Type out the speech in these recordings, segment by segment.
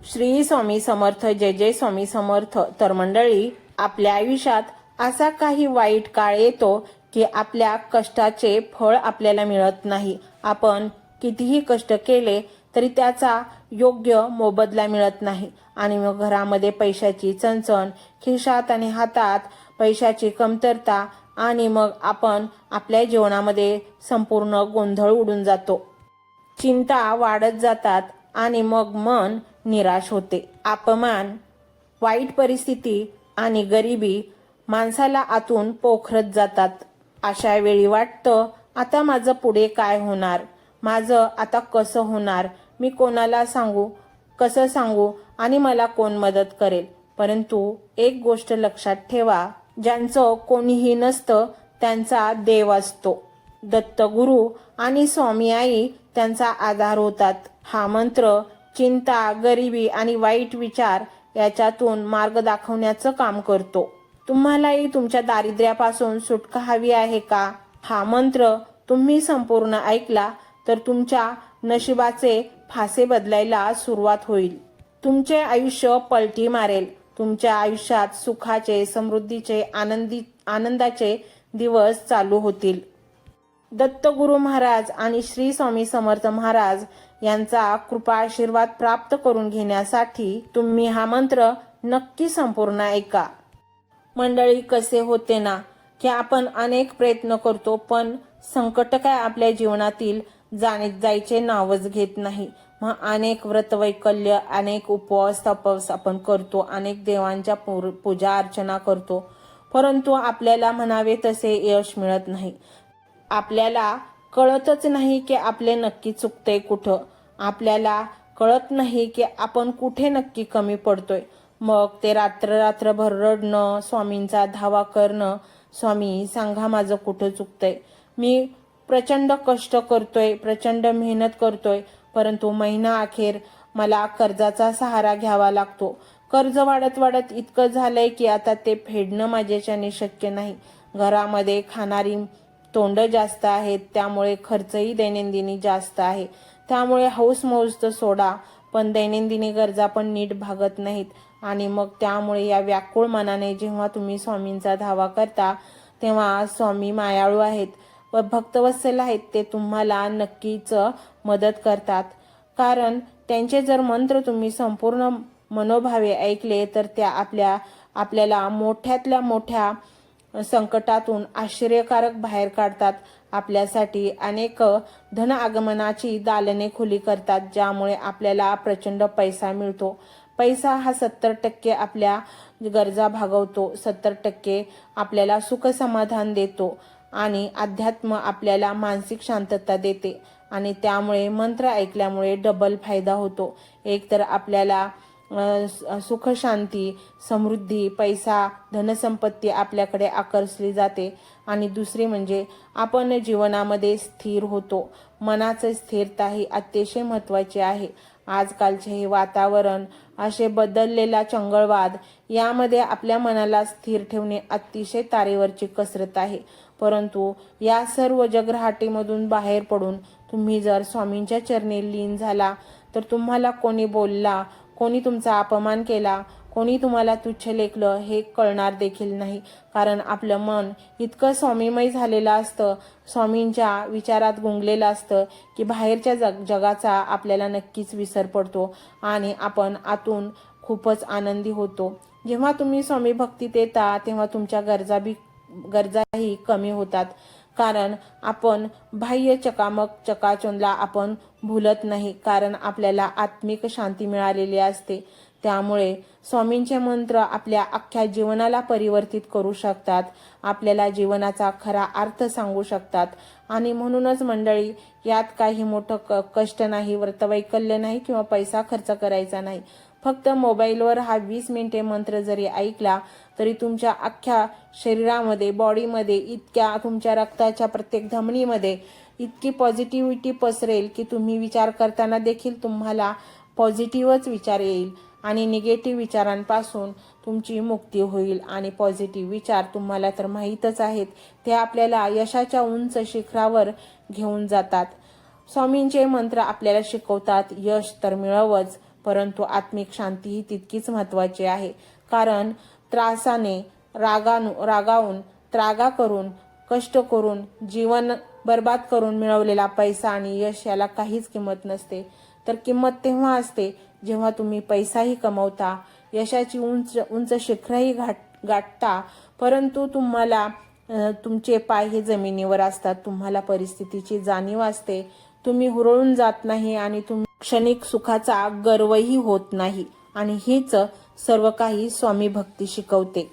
श्री स्वामी समर्थ. जय जय स्वामी समर्थ. तर मंडळी, आपल्या आयुष्यात असा काही वाईट काळ येतो की आपल्या कष्टाचे फळ आपल्याला मिळत नाही. आपण कितीही कष्ट केले तरी त्याचा योग्य मोबदला मिळत नाही आणि मग घरामध्ये पैशाची चणचण, खिशात आणि हातात पैशाची कमतरता आणि मग आपण आपल्या जीवनामध्ये संपूर्ण गोंधळ उडून जातो. चिंता वाढत जातात आणि मग मन निराश होते. अपमान, वाईट परिस्थिती आणि गरिबी माणसाला आतून पोखरत जातात. अशा वेळी वाटतं, आता माझं पुढे काय होणार, माझं आता कसं होणार, मी कोणाला सांगू, कसं सांगू आणि मला कोण मदत करेल. परंतु एक गोष्ट लक्षात ठेवा, ज्यांचं कोणीही नसतं त्यांचा देव असतो. दत्तगुरु आणि स्वामी आई त्यांचा आधार होतात. हा मंत्र चिंता, गरिबी आणि वाईट विचार याच्यातून मार्ग दाखवण्याचं काम करतो. तुम्हालाही तुमच्या दारिद्र्यापासून सुटका हवी आहे का? हा मंत्र तुम्ही संपूर्ण ऐकला तर तुमच्या नशिबाचे फासे बदलायला सुरुवात होईल. तुमचे आयुष्य पलटी मारेल. तुमच्या आयुष्यात सुखाचे, समृद्धीचे, आनंदाचे दिवस चालू होतील. दत्तगुरु महाराज आणि श्री स्वामी समर्थ महाराज यांचा कृपा आशीर्वाद प्राप्त करून घेण्यासाठी तुम्ही हा मंत्र नक्की संपूर्ण ऐका. मंडळी, कसे होते ना की आपण अनेक प्रयत्न करतो पण संकट काय आपल्या जीवनातील जायचे नावच घेत नाही. मग अनेक व्रतवैकल्य, अनेक उपवास तपस आपण करतो, अनेक देवांच्या पूजा अर्चना करतो, परंतु आपल्याला म्हणावे तसे यश मिळत नाही. आपल्याला कळतच नाही की आपले नक्की चुकते कुठं. आपल्याला कळत नाही की आपण कुठे नक्की कमी पडतोय. मग ते रात्रभर रडणं, स्वामींचा धावा करणं, स्वामी सांगा माझं कुठं चुकतंय. मी प्रचंड कष्ट करतोय, प्रचंड मेहनत करतोय, परंतु महिना अखेर मला कर्जाचा सहारा घ्यावा लागतो. कर्ज वाढत वाढत इतकं झालंय की आता ते फेडणं माझ्याच्याने शक्य नाही. घरामध्ये खाणारी तोंड जास्त आहेत, त्यामुळे खर्चही दैनंदिनी जास्त आहे. त्यामुळे हौस मौज तर सोडा, पण दैनंदिनी गरजा पण नीट भागत नाहीत. आणि मग त्यामुळे या व्याकुळ मनाने जेव्हा तुम्ही स्वामींचा धावा करता तेव्हा स्वामी मायाळू आहेत व भक्तवत्सल आहेत. ते तुम्हाला नक्कीच मदत करतात. कारण त्यांचे जर मंत्र तुम्ही संपूर्ण मनोभावे ऐकले तर त्या आपल्याला मोठ्यातल्या मोठ्या संकटातून आश्चर्यकारक बाहेर काढतात. आपल्यासाठी अनेक धन आगमनाची दालने खुली करतात, ज्यामुळे आपल्याला प्रचंड पैसा मिळतो. पैसा हा 70% आपल्या गरजा भागवतो, 70% आपल्याला सुख समाधान देतो आणि अध्यात्म आपल्याला मानसिक शांतता देते. आणि त्यामुळे मंत्र ऐकल्यामुळे डबल फायदा होतो. एक तर आपल्याला सुख, शांती, समृद्धी, पैसा, धनसंपत्ती आपल्याकडे आकर्षली जाते आणि दुसरी म्हणजे आपण जीवनामध्ये स्थिर होतो. मनाची स्थिरता ही अतिशय महत्त्वाची आहे. आजकालचे हे वातावरण, असे बदललेला चंगळवाद, यामध्ये आपल्या मनाला स्थिर ठेवणे अतिशय तारेवरची कसरत आहे. परंतु या सर्व जगरहाटीमधून बाहेर पडून तुम्ही जर स्वामींच्या चरणी लीन झाला तर तुम्हाला कोणी बोलला, कोणी तुमचा अपमान केला, कोणी तुम्हाला तुच्छ लेखलं हे कळणार देखील नाही. कारण आपलं मन इतकं स्वामीमय झालेलं असतं, स्वामींच्या विचारात गुंगलेलं असतं की बाहेरच्या जगाचा आपल्याला नक्कीच विसर पडतो आणि आपण आतून खूपच आनंदी होतो. जेव्हा तुम्ही स्वामी भक्तीत येता तेव्हा तुमच्या गरजाही कमी होतात. कारण आपण बाह्य चकाचौंधला आपण भुलत नाही, कारण आपल्याला आत्मिक शांती मिळालेली असते. त्यामुळे स्वामींचे मंत्र आपल्या अख्ख्या जीवनाला परिवर्तित करू शकतात, आपल्याला जीवनाचा खरा अर्थ सांगू शकतात. आणि म्हणूनच मंडळी, यात काही मोठं कष्ट नाही, व्रतवैकल्य नाही किंवा पैसा खर्च करायचा नाही. फक्त मोबाईलवर हा 20 मिनिटे मंत्र जरी ऐकला तरी तुमच्या अख्ख्या शरीरामध्ये, बॉडीमध्ये, इतक्या तुमच्या रक्ताच्या प्रत्येक धमनीमध्ये इतकी पॉझिटिव्हिटी पसरेल की तुम्ही विचार करताना देखील तुम्हाला पॉझिटिव्हच विचार येईल आणि निगेटिव्ह विचारांपासून तुमची मुक्ती होईल. आणि पॉझिटिव्ह विचार तुम्हाला तर माहीतच आहेत, ते आपल्याला यशाच्या उंच शिखरावर घेऊन जातात. स्वामींचे मंत्र आपल्याला शिकवतात, यश तर मिळवच, परंतु आत्मिक शांती ही तितकीच महत्त्वाची आहे. कारण त्रासाने रागावून त्रागा करून कष्ट करून जीवन बर्बाद करून मिळवलेला पैसा आणि यश याला काहीच किंमत नसते. तर किंमत तेव्हा असते जेव्हा तुम्ही पैसाही कमवता, यशाची उंच उंच शिखरही गाठता, परंतु तुम्हाला तुमचे पाय हे जमिनीवर असतात. तुम्हाला परिस्थितीची जाणीव असते. तुम्ही हुरळून जात नाही आणि तुम्ही क्षणिक सुखाचा गर्वही होत नाही. आणि हीच सर्व काही स्वामी भक्ती शिकवते.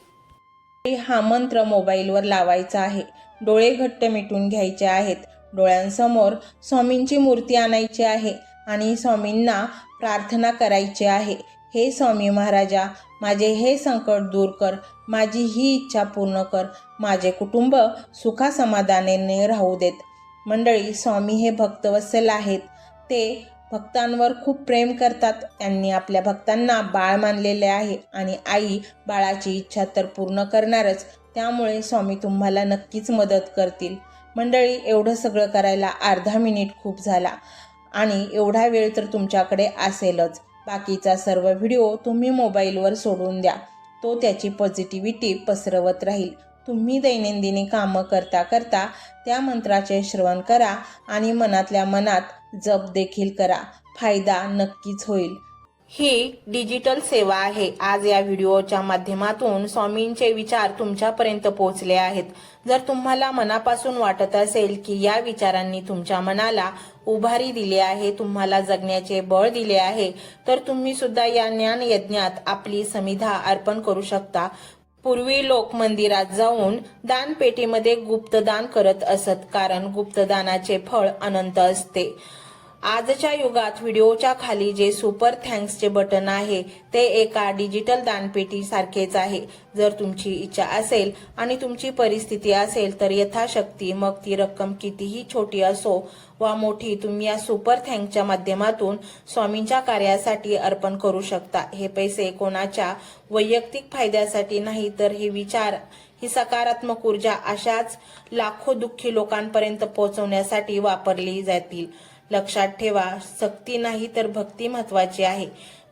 हा मंत्र मोबाईलवर लावायचा आहे. डोळे घट्ट मिटून घ्यायचे आहेत. डोळ्यांसमोर स्वामींची मूर्ती आणायची आहे आणि स्वामींना प्रार्थना करायची आहे. हे स्वामी महाराजा, माझे हे संकट दूर कर, माझी ही इच्छा पूर्ण कर, माझे कुटुंब सुखासमाधानाने राहू देत. मंडळी, स्वामी हे भक्तवत्सल आहेत. ते भक्तांवर खूप प्रेम करतात. त्यांनी आपल्या भक्तांना बाळ मानलेले आहे आणि आई बाळाची इच्छा तर पूर्ण करणारच. त्यामुळे स्वामी तुम्हाला नक्कीच मदत करतील. मंडळी, एवढं सगळं करायला अर्धा मिनिट खूप झाला आणि एवढा वेळ तर तुमच्याकडे असेलच. बाकीचा सर्व व्हिडिओ तुम्ही मोबाईलवर सोडून द्या. तो त्याची पॉझिटिव्हिटी पसरवत राहील. तुम्ही दैनंदिनी कामं करता करता त्या मंत्राचे श्रवण करा आणि मनातल्या मनात जप देखील करा. फायदा नक्कीच होईल. ही डिजिटल सेवा आहे. आज या व्हिडिओच्या माध्यमातून स्वामींचे विचार तुमच्यापर्यंत पोहोचले आहेत. जर तुम्हाला मनापासून वाटत असेल की या विचारांनी तुमच्या मनाला उभारी दिली आहे, तुम्हाला जगण्याचे बळ दिले आहे, तर तुम्ही सुद्धा या ज्ञान यज्ञात आपली समिधा अर्पण करू शकता. पूर्वी लोक मंदिरात जाऊन दानपेटीमध्ये गुप्तदान करत असत, कारण गुप्तदानाचे फळ अनंत असते. आजच्या युगात व्हिडिओच्या खाली जे सुपर थँक्सचे बटन आहे ते एका डिजिटल दानपेटी सारखेच आहे. जर तुमची इच्छा असेल आणि तुमची परिस्थिती असेल तर यथाशक्ती, मग ती रक्कम कितीही छोटी असो वा मोठी, तुम्ही या सुपर थँक्सच्या माध्यमातून स्वामींच्या कार्यासाठी अर्पण करू शकता. हे पैसे कोणाच्या वैयक्तिक फायद्यासाठी नाही, तर हे विचार, ही सकारात्मक ऊर्जा अशाच लाखो दुःखी लोकांपर्यंत पोहोचवण्यासाठी वापरली जातील. लक्षात ठेवा, सक्ती नाही तर भक्ती महत्वाची आहे.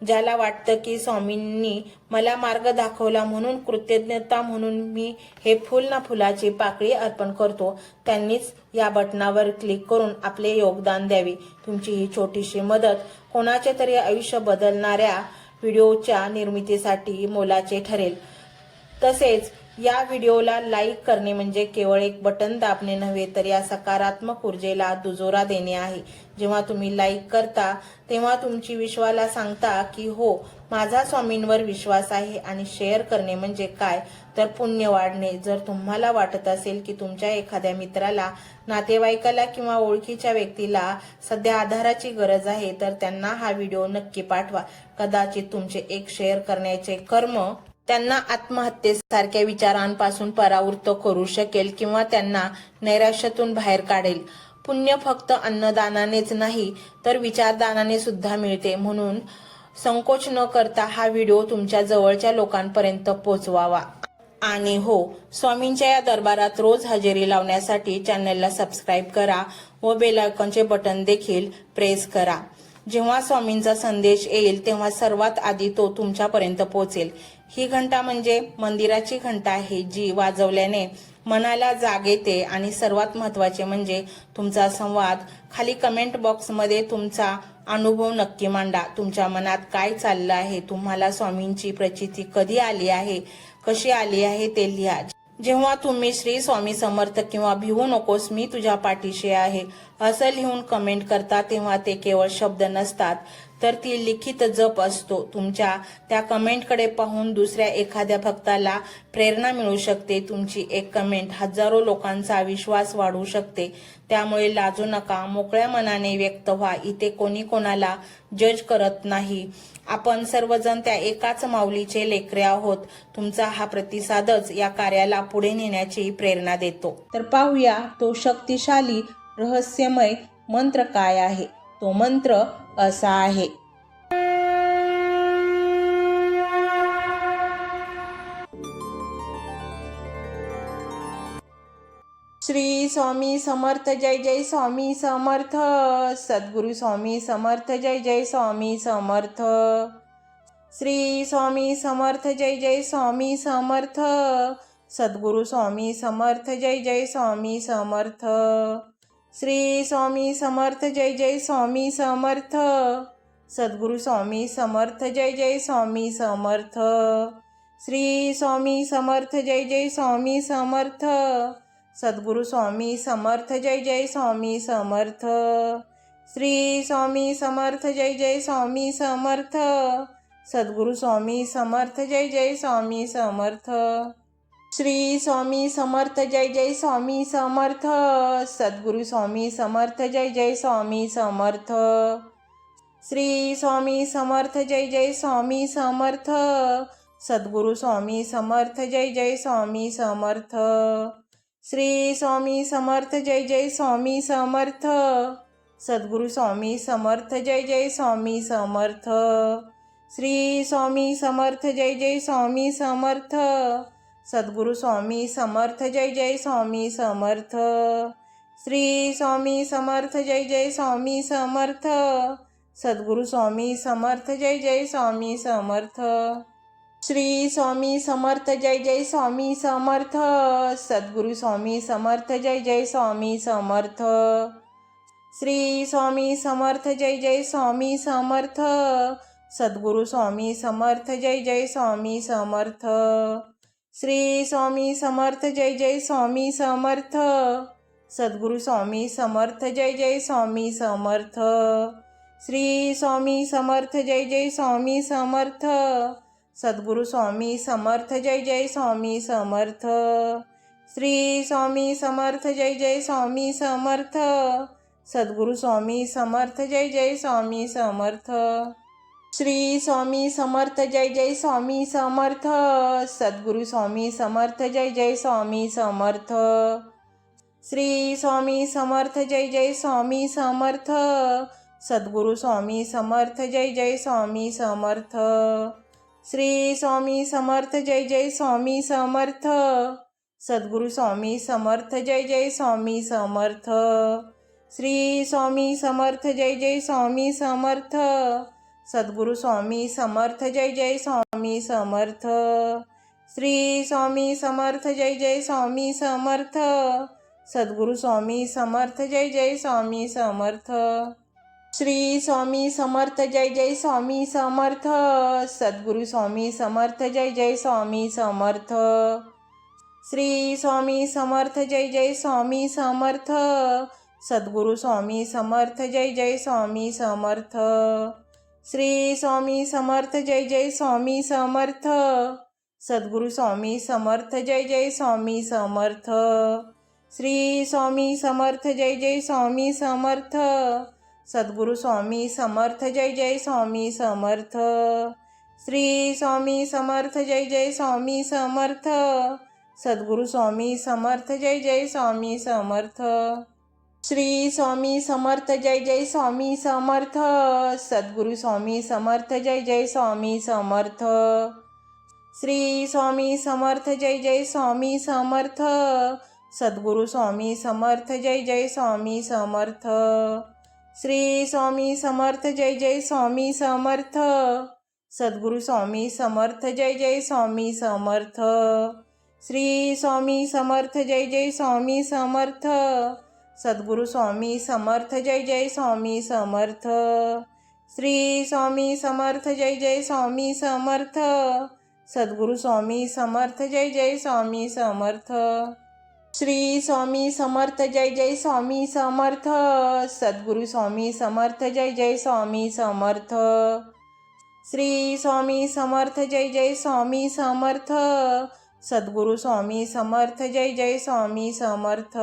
ज्याला वाटतं की स्वामींनी मला मार्ग दाखवला म्हणून कृतज्ञता म्हणून मी हे फुल ना फुलाची पाकळी अर्पण करतो, त्यांनीच या बटनावर क्लिक करून आपले योगदान द्यावे. तुमची ही छोटीशी मदत कोणाचे तरी आयुष्य बदलणाऱ्या व्हिडिओच्या निर्मितीसाठी मोलाचे ठरेल. तसेच या व्हिडिओला लाईक करणे म्हणजे केवळ एक बटन दाबणे नव्हे, तर या सकारात्मक ऊर्जेला दुजोरा देणे आहे. जेव्हा तुम्ही लाईक करता तेव्हा तुमची विश्वाला सांगता की हो, माझा स्वामींवर विश्वास आहे. आणि शेअर करणे म्हणजे काय, तर पुण्य वाढणे. जर तुम्हाला वाटत असेल की तुमच्या एखाद्या मित्राला, नातेवाईकाला किंवा ओळखीच्या व्यक्तीला सध्या आधाराची गरज आहे, तर त्यांना हा व्हिडिओ नक्की पाठवा. कदाचित तुमचे एक शेअर करण्याचे कर्म त्यांना आत्महत्येसारख्या विचारांपासून परावृत्त करू शकेल किंवा त्यांना नैराश्यातून बाहेर काढेल. पुण्य फक्त अन्नदानानेच नाही तर विचारदानाने सुद्धा मिळते. म्हणून संकोच न करता हा व्हिडिओ तुमच्या जवळच्या लोकांपर्यंत पोहोचवावा. आणि हो, स्वामींच्या या दरबारात रोज हजेरी लावण्यासाठी चॅनलला सबस्क्राईब करा व बेल आयकॉनचे बटन देखील प्रेस करा. जेव्हा स्वामींचा संदेश येईल तेव्हा सर्वात आधी तो तुमच्यापर्यंत पोहोचेल. ही घंटा म्हणजे मंदिराची घंटा आहे, जी वाजवल्याने मनाला जाग येते. आणि सर्वात महत्त्वाचे म्हणजे तुमचा संवाद. खाली कमेंट बॉक्समध्ये तुमचा अनुभव नक्की मांडा. तुमच्या मनात काय चाललं आहे, तुम्हाला स्वामींची प्रचिती कधी आली आहे, कशी आली आहे ते लिहा. जेव्हा तुम्ही श्री स्वामी समर्थ किंवा भिवू नकोस मी तुझ्या पाठीशी आहे असं लिहून कमेंट करता, तेव्हा ते केवळ शब्द नसतात, तर ती लिखित जप असतो. तुमच्या त्या कमेंटकडे पाहून दुसऱ्या एखाद्या भक्ताला प्रेरणा मिळू शकते. तुमची एक कमेंट हजारो लोकांचा विश्वास वाढवू शकते. त्यामुळे लाजू नका, मोकळ्या मनाने व्यक्त व्हा. इथे कोणी कोणाला जज करत नाही. आपण सर्वजण त्या एकाच माऊलीचे लेकरे आहोत. तुमचा हा प्रतिसादच या कार्याला पुढे नेण्याची प्रेरणा देतो. तर पाहूया तो शक्तिशाली रहस्यमय मंत्र काय आहे. तो मंत्र असा आहे: श्री स्वामी समर्थ जय जय स्वामी समर्थ. सद्गुरु स्वामी समर्थ जय जय स्वामी समर्थ. श्री स्वामी समर्थ जय जय स्वामी समर्थ. सद्गुरु स्वामी समर्थ जय जय स्वामी समर्थ. श्री स्वामी समर्थ जय जय स्वामी समर्थ. सद्गुरु स्वामी समर्थ जय जय स्वामी समर्थ. श्री स्वामी समर्थ जय जय स्वामी समर्थ. सद्गुरु स्वामी समर्थ जय जय स्वामी समर्थ. श्री स्वामी समर्थ जय जय स्वामी समर्थ. सद्गुरु स्वामी समर्थ जय जय स्वामी समर्थ. श्री स्वामी समर्थ जय जय स्वामी समर्थ. सद्गुरु स्वामी समर्थ जय जय स्वामी समर्थ. श्री स्वामी समर्थ जय जय स्वामी समर्थ. सद्गुरु स्वामी समर्थ जय जय स्वामी समर्थ. श्री स्वामी समर्थ जय जय स्वामी समर्थ. सद्गुरु स्वामी समर्थ जय जय स्वामी समर्थ. श्री स्वामी समर्थ जय जय स्वामी समर्थ. सद्गुरु स्वामी समर्थ जय जय स्वामी समर्थ. श्री स्वामी समर्थ जय जय स्वामी समर्थ. सद्गुरु स्वामी समर्थ जय जय स्वामी समर्थ. श्री स्वामी समर्थ जय जय स्वामी समर्थ. सद्गुरु स्वामी समर्थ जय जय स्वामी समर्थ. श्री स्वामी समर्थ जय जय स्वामी समर्थ. सद्गुरु स्वामी समर्थ जय जय स्वामी समर्थ. श्री स्वामी समर्थ जय जय स्वामी समर्थ. सद्गुरु स्वामी समर्थ जय जय स्वामी समर्थ. श्री स्वामी समर्थ जय जय स्वामी समर्थ. सद्गुरु स्वामी समर्थ जय जय स्वामी समर्थ. श्री स्वामी समर्थ जय जय स्वामी समर्थ. सद्गुरु स्वामी समर्थ जय जय स्वामी समर्थ. श्री स्वामी समर्थ जय जय स्वामी समर्थ. सद्गुरु स्वामी समर्थ जय जय स्वामी समर्थ. श्री स्वामी समर्थ जय जय स्वामी समर्थ. सद्गुरु स्वामी समर्थ जय जय स्वामी समर्थ. श्री स्वामी समर्थ जय जय स्वामी समर्थ. सद्गुरु स्वामी समर्थ जय जय स्वामी समर्थ. श्री स्वामी समर्थ जय जय स्वामी समर्थ. सद्गुरु स्वामी समर्थ जय जय स्वामी समर्थ. श्री स्वामी समर्थ जय जय स्वामी समर्थ. सद्गुरु स्वामी समर्थ जय जय स्वामी समर्थ. श्री स्वामी समर्थ जय जय स्वामी समर्थ. सद्गुरु स्वामी समर्थ जय जय स्वामी समर्थ. श्री स्वामी समर्थ जय जय स्वामी समर्थ. सद्गुरु स्वामी समर्थ जय जय स्वामी समर्थ. श्री स्वामी समर्थ जय जय स्वामी समर्थ. सद्गुरु स्वामी समर्थ जय जय स्वामी समर्थ. श्री स्वामी समर्थ जय जय स्वामी समर्थ. सद्गुरु स्वामी समर्थ जय जय स्वामी समर्थ. श्री स्वामी समर्थ जय जय स्वामी समर्थ. सद्गुरु स्वामी समर्थ जय जय स्वामी समर्थ. श्री स्वामी समर्थ जय जय स्वामी समर्थ. सद्गुरु स्वामी समर्थ जय जय स्वामी समर्थ. श्री स्वामी समर्थ जय जय स्वामी समर्थ. सद्गुरु स्वामी समर्थ जय जय स्वामी समर्थ. श्री स्वामी समर्थ जय जय स्वामी समर्थ. सद्गुरु स्वामी समर्थ जय जय स्वामी समर्थ. श्री स्वामी समर्थ जय जय स्वामी समर्थ. सद्गुरु स्वामी समर्थ जय जय स्वामी समर्थ. श्री स्वामी समर्थ जय जय स्वामी समर्थ. सद्गुरु स्वामी समर्थ जय जय स्वामी समर्थ. श्री स्वामी समर्थ जय जय स्वामी समर्थ. सद्गुरु स्वामी समर्थ जय जय स्वामी समर्थ. श्री स्वामी समर्थ जय जय स्वामी समर्थ. सद्गुरु स्वामी समर्थ जय जय स्वामी समर्थ.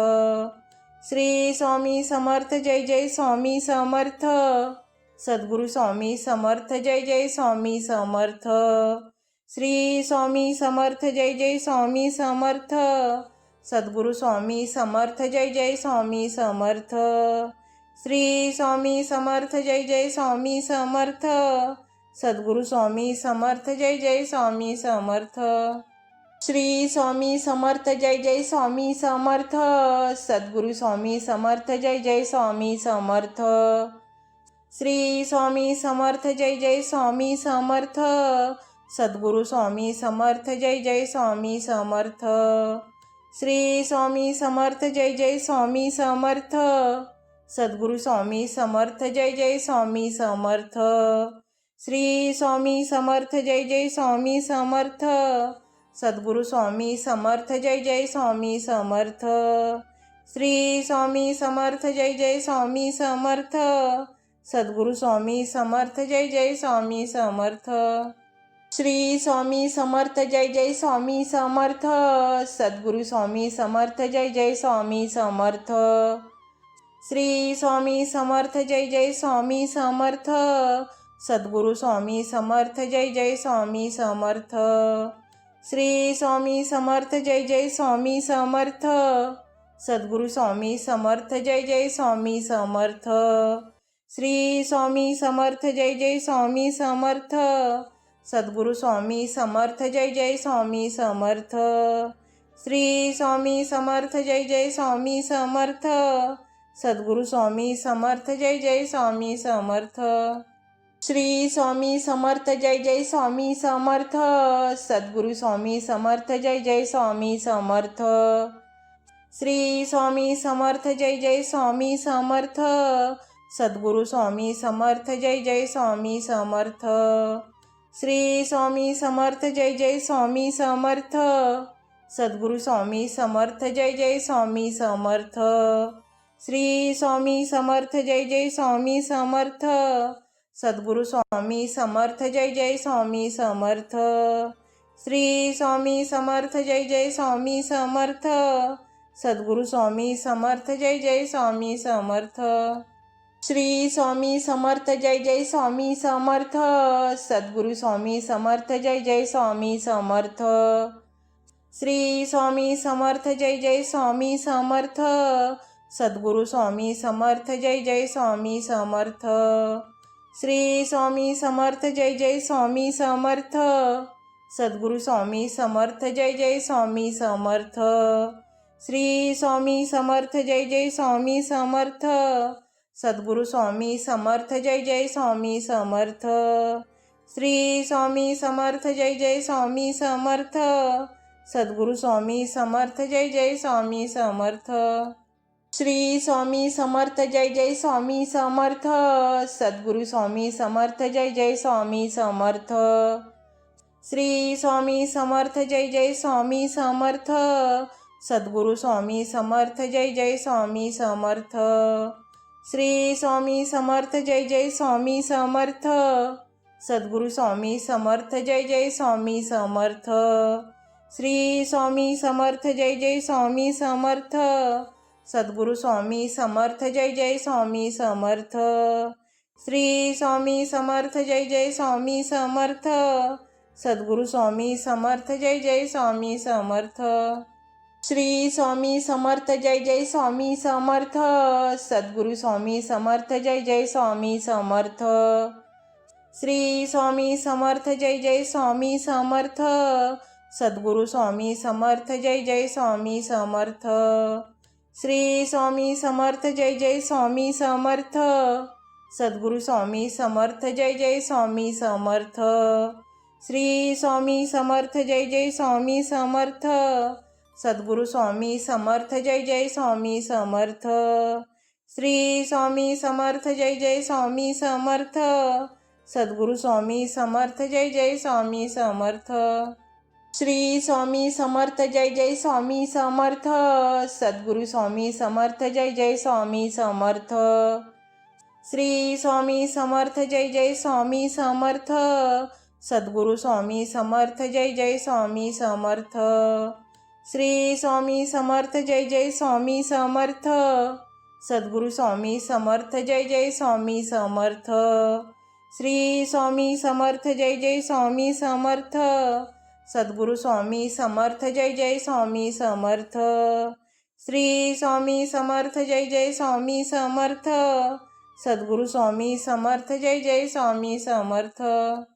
श्री स्वामी समर्थ जय जय स्वामी समर्थ. सद्गुरु स्वामी समर्थ जय जय स्वामी समर्थ. श्री स्वामी समर्थ जय जय स्वामी समर्थ. सद्गुरु स्वामी समर्थ जय जय स्वामी समर्थ. श्री स्वामी समर्थ जय जय स्वामी समर्थ. सद्गुरु स्वामी समर्थ जय जय स्वामी समर्थ. श्री स्वामी समर्थ जय जय स्वामी समर्थ. सद्गुरु स्वामी समर्थ जय जय स्वामी समर्थ. श्री स्वामी समर्थ जय जय स्वामी समर्थ. सद्गुरु स्वामी समर्थ जय जय स्वामी समर्थ. श्री स्वामी समर्थ जय जय स्वामी समर्थ. सद्गुरु स्वामी समर्थ जय जय स्वामी समर्थ. श्री स्वामी समर्थ जय जय स्वामी समर्थ. सद्गुरु स्वामी समर्थ जय जय स्वामी समर्थ. श्री स्वामी समर्थ जय जय स्वामी समर्थ. सद्गुरु स्वामी समर्थ जय जय स्वामी समर्थ. श्री स्वामी समर्थ जय जय स्वामी समर्थ. सद्गुरु स्वामी समर्थ जय जय स्वामी समर्थ. श्री स्वामी समर्थ जय जय स्वामी समर्थ. सद्गुरु स्वामी समर्थ जय जय स्वामी समर्थ. श्री स्वामी समर्थ जय जय स्वामी समर्थ. सद्गुरु स्वामी समर्थ जय जय स्वामी समर्थ. श्री स्वामी समर्थ जय जय स्वामी समर्थ. सद्गुरु स्वामी समर्थ जय जय स्वामी समर्थ. श्री स्वामी समर्थ जय जय स्वामी समर्थ. सद्गुरु स्वामी समर्थ जय जय स्वामी समर्थ. श्री स्वामी समर्थ जय जय स्वामी समर्थ. सद्गुरु स्वामी समर्थ जय जय स्वामी समर्थ. श्री स्वामी समर्थ जय जय स्वामी समर्थ. सद्गुरु स्वामी समर्थ जय जय स्वामी समर्थ. श्री स्वामी समर्थ जय जय स्वामी समर्थ. सद्गुरु स्वामी समर्थ जय जय स्वामी समर्थ. श्री स्वामी समर्थ जय जय स्वामी समर्थ. सद्गुरु स्वामी समर्थ जय जय स्वामी समर्थ. श्री स्वामी समर्थ जय जय स्वामी समर्थ. सद्गुरु स्वामी समर्थ जय जय स्वामी समर्थ. श्री स्वामी समर्थ जय जय स्वामी समर्थ. सद्गुरु स्वामी समर्थ जय जय स्वामी समर्थ. श्री स्वामी समर्थ जय जय स्वामी समर्थ. सद्गुरु स्वामी समर्थ जय जय स्वामी समर्थ. श्री स्वामी समर्थ जय जय स्वामी समर्थ. सद्गुरु स्वामी समर्थ जय जय स्वामी समर्थ. श्री स्वामी समर्थ जय जय स्वामी समर्थ. सद्गुरु स्वामी समर्थ जय जय स्वामी समर्थ. श्री स्वामी समर्थ जय जय स्वामी समर्थ. सद्गुरु स्वामी समर्थ जय जय स्वामी समर्थ. श्री स्वामी समर्थ जय जय स्वामी समर्थ. सद्गुरु स्वामी समर्थ जय जय स्वामी समर्थ. श्री स्वामी समर्थ जय जय स्वामी समर्थ. सद्गुरु स्वामी समर्थ जय जय स्वामी समर्थ. श्री स्वामी समर्थ जय जय स्वामी समर्थ. सद्गुरु स्वामी समर्थ जय जय स्वामी समर्थ. श्री स्वामी समर्थ जय जय स्वामी समर्थ. सद्गुरु स्वामी समर्थ जय जय स्वामी समर्थ. श्री स्वामी समर्थ जय जय स्वामी समर्थ. सद्गुरु स्वामी समर्थ जय जय स्वामी समर्थ. श्री स्वामी समर्थ जय जय स्वामी समर्थ. सद्गुरु स्वामी समर्थ जय जय स्वामी समर्थ. श्री स्वामी समर्थ जय जय स्वामी समर्थ. सद्गुरु स्वामी समर्थ जय जय स्वामी समर्थ. श्री स्वामी समर्थ जय जय स्वामी समर्थ. सद्गुरु स्वामी समर्थ जय जय स्वामी समर्थ. श्री स्वामी समर्थ जय जय स्वामी समर्थ. सद्गुरु स्वामी समर्थ जय जय स्वामी समर्थ. श्री स्वामी समर्थ जय जय स्वामी समर्थ. सद्गुरु स्वामी समर्थ जय जय स्वामी समर्थ. श्री स्वामी समर्थ जय जय स्वामी समर्थ. सद्गुरु स्वामी समर्थ जय जय स्वामी समर्थ. श्री स्वामी समर्थ जय जय स्वामी समर्थ. सद्गुरु स्वामी समर्थ जय जय स्वामी समर्थ. श्री स्वामी समर्थ जय जय स्वामी समर्थ. सद्गुरु स्वामी समर्थ जय जय स्वामी समर्थ. श्री स्वामी समर्थ जय जय स्वामी समर्थ. सद्गुरु स्वामी समर्थ जय जय स्वामी समर्थ. श्री स्वामी समर्थ जय जय स्वामी समर्थ. सद्गुरु स्वामी समर्थ जय जय स्वामी समर्थ.